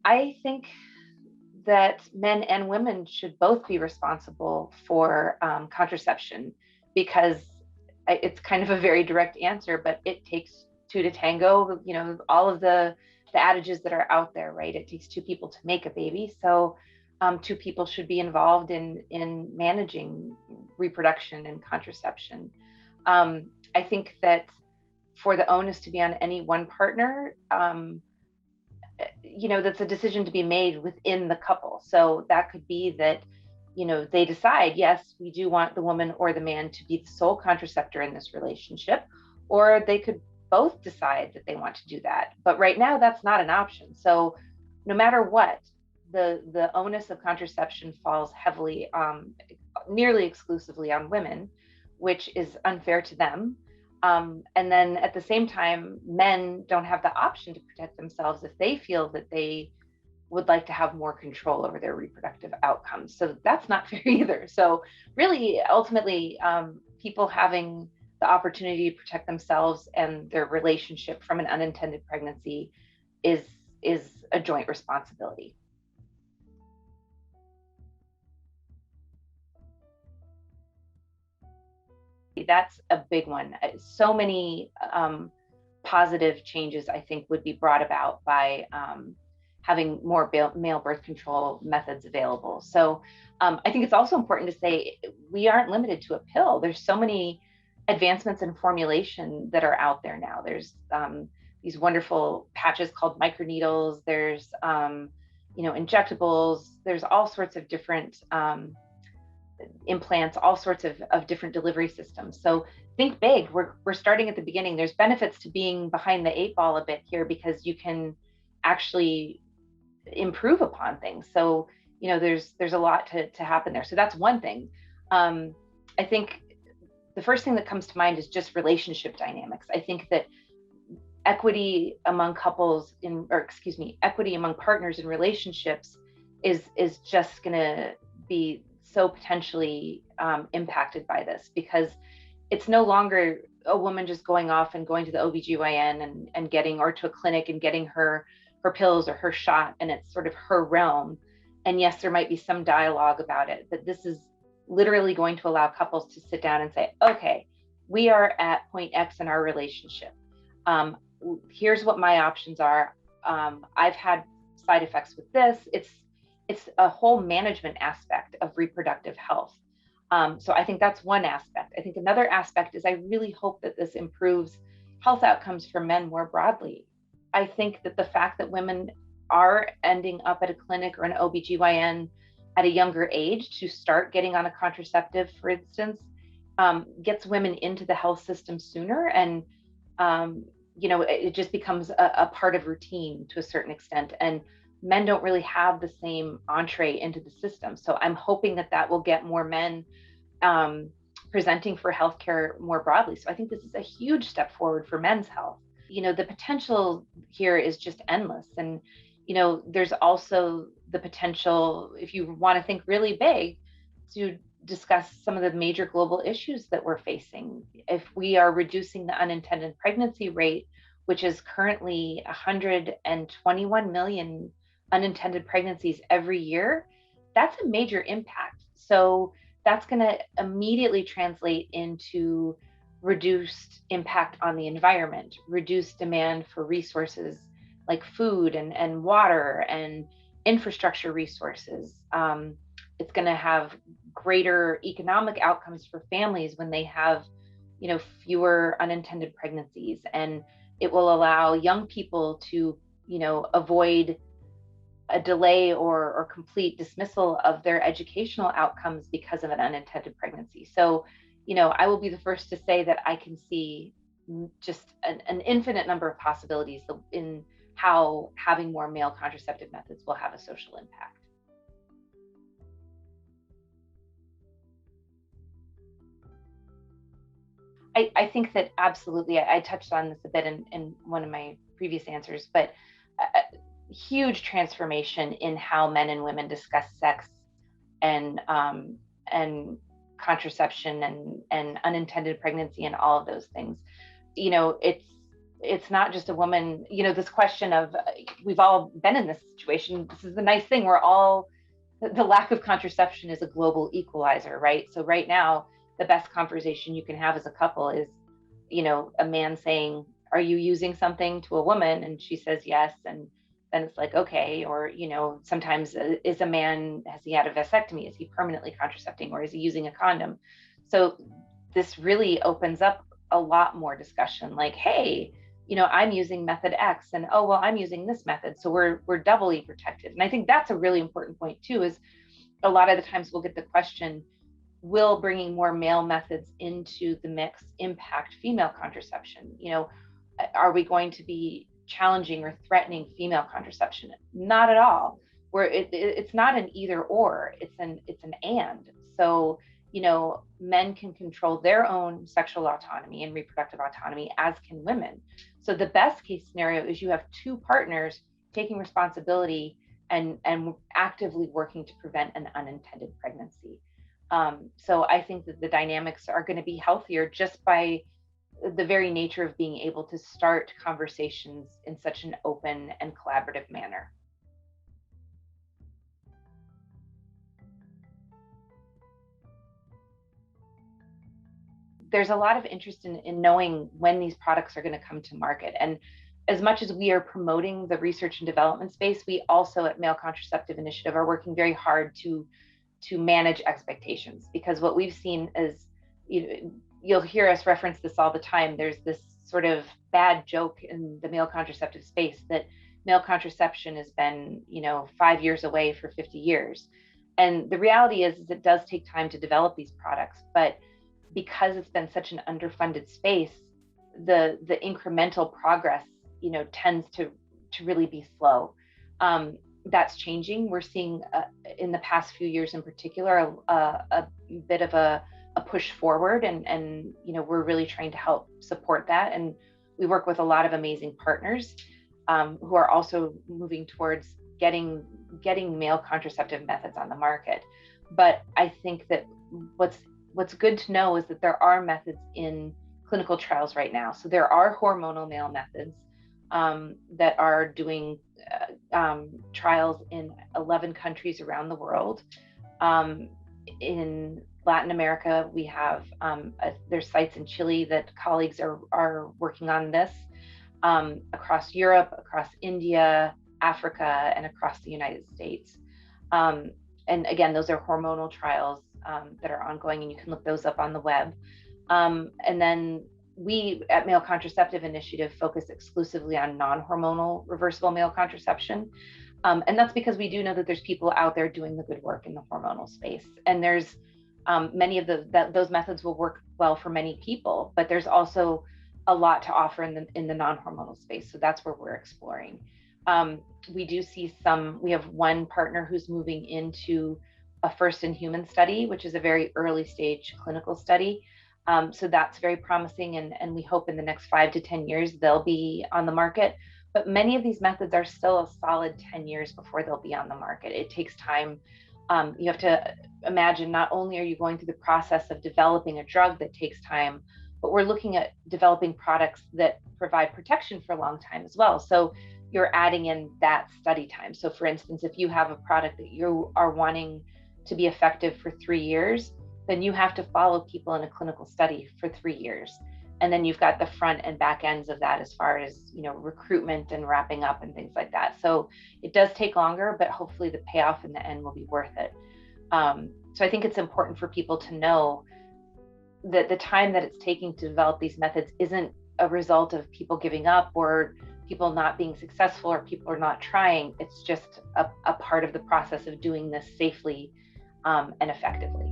I think that men and women should both be responsible for contraception, because it's kind of a very direct answer, but it takes two to tango. All of the adages that are out there, right? It takes two people to make a baby. So two people should be involved in managing reproduction and contraception. I think that for the onus to be on any one partner, that's a decision to be made within the couple. So that could be that, they decide, yes, we do want the woman or the man to be the sole contraceptor in this relationship, or they could both decide that they want to do that. But right now, that's not an option. So no matter what, the onus of contraception falls heavily, nearly exclusively on women, which is unfair to them. And then at the same time, men don't have the option to protect themselves if they feel that they would like to have more control over their reproductive outcomes. So that's not fair either. So really, ultimately, people having the opportunity to protect themselves and their relationship from an unintended pregnancy is a joint responsibility. That's a big one. So many positive changes, I think, would be brought about by having more male birth control methods available. So I think it's also important to say we aren't limited to a pill. There's so many advancements in formulation that are out there now. There's these wonderful patches called microneedles. There's injectables. There's all sorts of different implants, all sorts of different delivery systems. So think big. We're starting at the beginning. There's benefits to being behind the 8 ball a bit here, because you can actually improve upon things. So there's a lot to happen there. So that's one thing. I think the first thing that comes to mind is just relationship dynamics. I think that equity among equity among partners in relationships is just going to be so potentially impacted by this, because it's no longer a woman just going off and going to the OBGYN and getting, or to a clinic and getting her pills or her shot, and it's sort of her realm. And yes, there might be some dialogue about it, but this is literally going to allow couples to sit down and say, okay, we are at point X in our relationship. Here's what my options are. I've had side effects with this. It's a whole management aspect of reproductive health. So I think that's one aspect. I think another aspect is I really hope that this improves health outcomes for men more broadly. I think that the fact that women are ending up at a clinic or an OBGYN at a younger age to start getting on a contraceptive, for instance, gets women into the health system sooner. And, it just becomes a part of routine to a certain extent. And men don't really have the same entree into the system. So I'm hoping that will get more men presenting for healthcare more broadly. So I think this is a huge step forward for men's health. The potential here is just endless. And, there's also the potential, if you want to think really big, to discuss some of the major global issues that we're facing. If we are reducing the unintended pregnancy rate, which is currently 121 million unintended pregnancies every year, that's a major impact. So that's going to immediately translate into reduced impact on the environment, reduced demand for resources like food and water and infrastructure resources. It's going to have greater economic outcomes for families when they have, fewer unintended pregnancies, and it will allow young people to, avoid a delay or complete dismissal of their educational outcomes because of an unintended pregnancy. So, I will be the first to say that I can see just an infinite number of possibilities in how having more male contraceptive methods will have a social impact. I think that absolutely, I touched on this a bit in one of my previous answers, but a huge transformation in how men and women discuss sex and contraception and unintended pregnancy and all of those things. it's not just a woman, this question of, we've all been in this situation. This is the nice thing. The lack of contraception is a global equalizer, right? So right now, the best conversation you can have as a couple is, a man saying, are you using something, to a woman? And she says yes. And then it's like, okay. Or, sometimes has he had a vasectomy? Is he permanently contracepting, or is he using a condom? So this really opens up a lot more discussion, like, hey, I'm using method X, and oh, well, I'm using this method. So we're doubly protected. And I think that's a really important point too, is a lot of the times we'll get the question, will bringing more male methods into the mix impact female contraception? Are we going to be challenging or threatening female contraception? Not at all. It's not an either or, it's an and. So, men can control their own sexual autonomy and reproductive autonomy, as can women. So the best case scenario is you have two partners taking responsibility and actively working to prevent an unintended pregnancy. So I think that the dynamics are going to be healthier just by the very nature of being able to start conversations in such an open and collaborative manner. There's a lot of interest in knowing when these products are going to come to market. And as much as we are promoting the research and development space, we also at Male Contraceptive Initiative are working very hard to manage expectations, because what we've seen is, you'll hear us reference this all the time. There's this sort of bad joke in the male contraceptive space that male contraception has been, 5 years away for 50 years. And the reality is it does take time to develop these products, but because it's been such an underfunded space, the incremental progress, tends to really be slow. That's changing. We're seeing in the past few years in particular a bit of a push forward, and we're really trying to help support that. And we work with a lot of amazing partners who are also moving towards getting male contraceptive methods on the market. But I think that what's good to know is that there are methods in clinical trials right now. So there are hormonal male methods that are doing trials in 11 countries around the world. In Latin America, we have there's sites in Chile that colleagues are working on this, across Europe, across India, Africa, and across the United States. And again, those are hormonal trials that are ongoing, and you can look those up on the web. And then we at Male Contraceptive Initiative focus exclusively on non-hormonal reversible male contraception. And that's because we do know that there's people out there doing the good work in the hormonal space. And there's many of those methods will work well for many people, but there's also a lot to offer in the non-hormonal space. So that's where we're exploring. We do see we have one partner who's moving into a first in human study, which is a very early stage clinical study. So that's very promising. And we hope in the next 5 to 10 years, they'll be on the market. But many of these methods are still a solid 10 years before they'll be on the market. It takes time. You have to imagine, not only are you going through the process of developing a drug that takes time, but we're looking at developing products that provide protection for a long time as well. So you're adding in that study time. So for instance, if you have a product that you are wanting to be effective for 3 years, then you have to follow people in a clinical study for 3 years. And then you've got the front and back ends of that as far as, recruitment and wrapping up and things like that. So it does take longer, but hopefully the payoff in the end will be worth it. So I think it's important for people to know that the time that it's taking to develop these methods isn't a result of people giving up or people not being successful or people are not trying. It's just a part of the process of doing this safely and effectively.